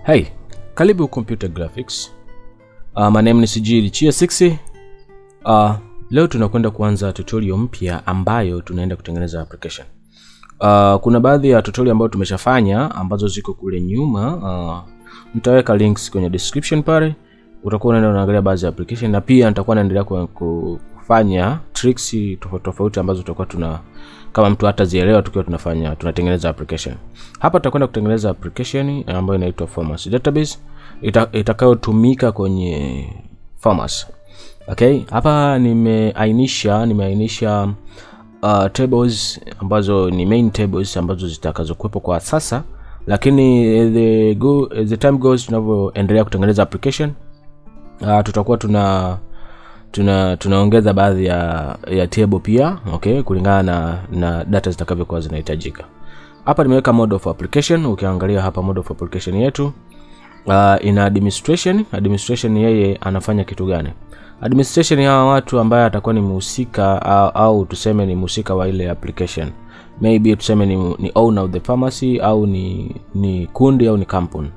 Hey, karibu computer graphics. My name is Chia6. Leo tunakwenda kuanza tutorial mpya ambayo tunaenda kutengeneza application. Kuna baadhi ya tutorial ambayo tumeshafanya ambazo ziko kule nyuma. Nitaweka links kwenye description pale. Utakuwa unaenda unaangalia baadhi ya application, na pia nitakuwa naendelea kufanya tricks tofauti ambazo tutakuwa kama mtu hatazielewa tukiwa tunatengeneza application. Hapa tutakwenda kutengeneza application ambayo inaitwa pharmacy database itakayotumika kwenye pharmacy. Okay, hapa nimeainisha tables ambazo ni main tables ambazo zitakazokuwepo kwa sasa, lakini the time goes tunavyoendelea kutengeneza application tutakuwa tunaongeza baadhi ya table pia, okay, kulingana na data zitakavyokuwa zinahitajika. Hapa nimeweka mode of application. Ukiangalia hapa mode of application yetu ina administration yeye anafanya kitu gani? Administration ya watu ambaye atakuwa ni mhusika au tuseme ni mhusika wa ile application. Maybe tuseme ni owner of the pharmacy au ni kundi au ni kampuni.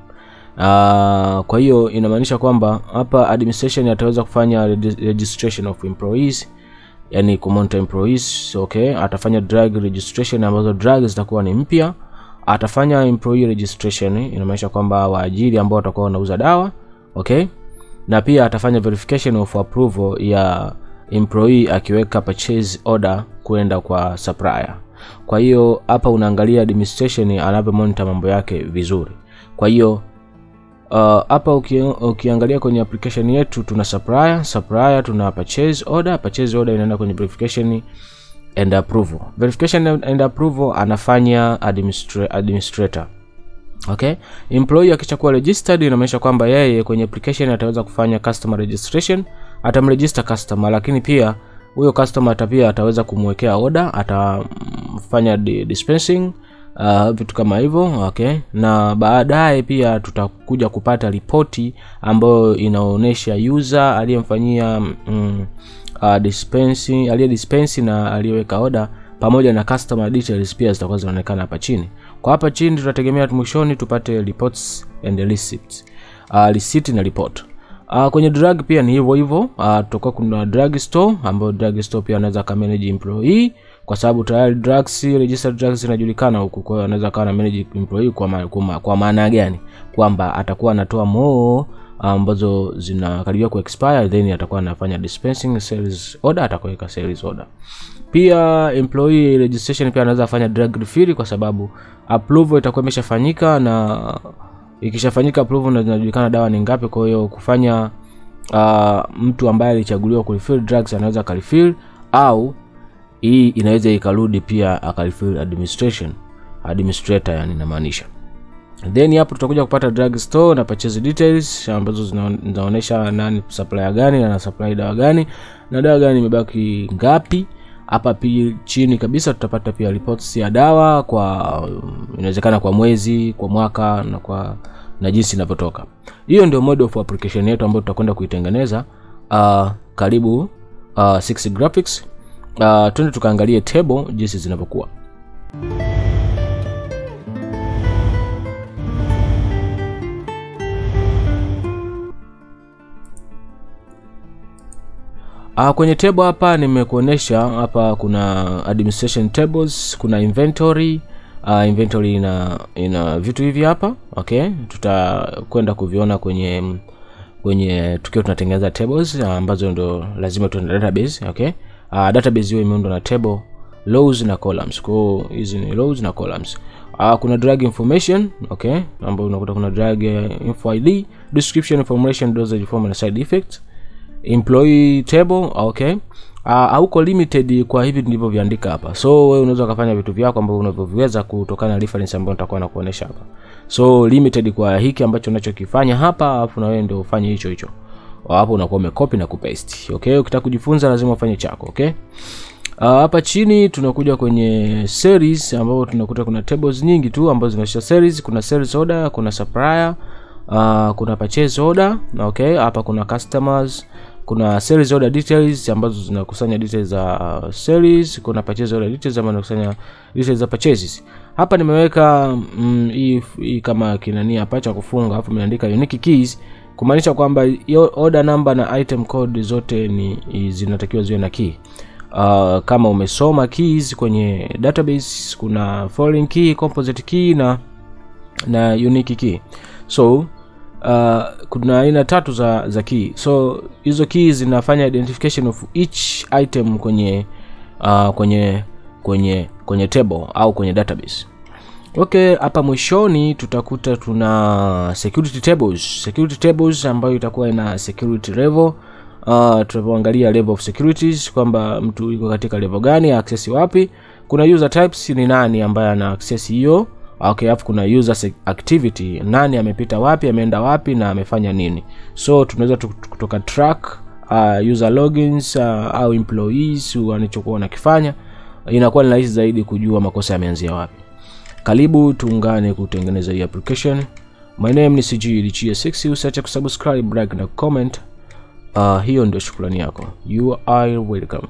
Kwa hiyo inamaanisha kwamba hapa administration ataweza kufanya registration of employees, yani kumonitor employees, okay. Atafanya drug registration ambazo drugs zitakuwa ni mpya. Atafanya employee registration, inamaanisha kwamba waajiri ambao watakuwa wanauza dawa, okay. Na pia atafanya verification of approval ya employee akiweka purchase order kwenda kwa supplier. Kwa hiyo hapa unaangalia administration anavyo monitor mambo yake vizuri. Kwa hiyo hapa ukiangalia kwenye application yetu tuna supplier tuna purchase order inaenda kwenye verification and approval. Verification and approval anafanya administrator. Okay, employee akishakuwa registered inamaanisha kwamba yeye kwenye application ataweza kufanya customer registration, atamregister customer, lakini pia huyo customer ataweza kumwekea order, atafanya dispensing, vitu kama hivyo, okay. Na baadaye pia tutakuja kupata ripoti ambayo inaonyesha user aliyemfanyia dispense na aliyeweka order pamoja na customer details pia zitakuwa zinaonekana hapa chini. Kwa hapa chini tutategemea mwishoni tupate reports and receipts. Receipt na report. Kwenye drug pia ni hivyo. Tutakuwa kuna drug store ambayo drug store pia anaweza ka manage employee kwa sababu tayari drugs registered drugs zinajulikana huku. Kwa hiyo anaweza kana manage employee kwa maana gani? Kwamba atakuwa anatoa more ambazo zinakaribia ku expire, then atakuwa anafanya dispensing sales order, atakuweka sales order. Pia employee registration pia anaweza fanya drug refill kwa sababu approval itakuwa imeshafanyika, na ikishafanyika approval na zinajulikana dawa ni ngapi. Kwa hiyo kufanya mtu ambaye alichaguliwa ku refill drugs anaweza ka refill, au hii inaweza ikarudi pia akarefill administrator, yani inamaanisha. Then hapo tutakuja kupata drug store na purchase details ambazo zinaonyesha nani supplier gani na supply dawa gani na dawa gani imebaki ngapi. Hapa pia chini kabisa tutapata pia reports ya dawa, kwa inawezekana kwa mwezi, kwa mwaka na jinsi inavyotoka. Hiyo ndio mode of application yetu ambayo tutakwenda kuitengeneza. Karibu 6 graphics. Twende tukaangalie table jinsi zinavyokuwa. Kwenye table hapa nimekuonesha hapa kuna administration tables, kuna inventory. Inventory ina vitu hivi hapa, okay. Tutakwenda kuviona kwenye tukiwa tunatengeneza tables ambazo ndo lazima tuende database, okay. Database hiyo imeundwa na table, rows na columns. Kwa hiyo hizi ni rows na columns. Kuna drug information, okay, ambapo unakuta kuna drug info ID, description information, dosage form na side effects. Employee table, okay. Hauko limited kwa hivi ndivyo viandika hapa. So wewe unaweza kufanya vitu vyako ambavyo unavyoweza kutokana na reference ambayo nitakuwa nakuonesha hapa. So limited kwa hiki ambacho unachokifanya hapa, alafu na wewe ndio ufanye hicho. Hapo unakuwa umecopy na kupaste, okay. Ukitaka kujifunza lazima ufanye chako, okay. Hapa chini tunakuja kwenye series ambapo tunakuta kuna tables nyingi tu ambazo zinaonyesha series. Kuna sales order, kuna supplier, kuna purchase order, okay. Hapa kuna customers, kuna sales order details ambazo zinakusanya details za sales, kuna purchase order details ambazo zinakusanya details za purchases. Hapa nimeweka hii kama kinani hapa cha kufunga, hapo nimeandika unique keys kumaanisha kwamba hiyo order number na item code zote zinatakiwa ziwe na key. Kama umesoma keys kwenye database, kuna foreign key, composite key na unique key. So kuna aina 3 za key. So hizo keys zinafanya identification of each item kwenye table au kwenye database. Okay, hapa mwishoni tutakuta tuna security tables ambayo itakuwa ina security level. Tutaangalia level of securities kwamba mtu yuko katika level gani, access wapi. Kuna user types, ni nani ambaye ana access hiyo. Okay, hapo kuna user activity, nani amepita wapi, ameenda wapi na amefanya nini. So tunaweza kutoka track user logins au employees wanachokuwa wanakifanya. Inakuwa ni rahisi zaidi kujua makosa yameanzia wapi. Karibu tuungane kutengeneza hii application. My name ni CG6. Usiache kusubscribe, like na comment. Hiyo ndio shukrani yako. You are welcome.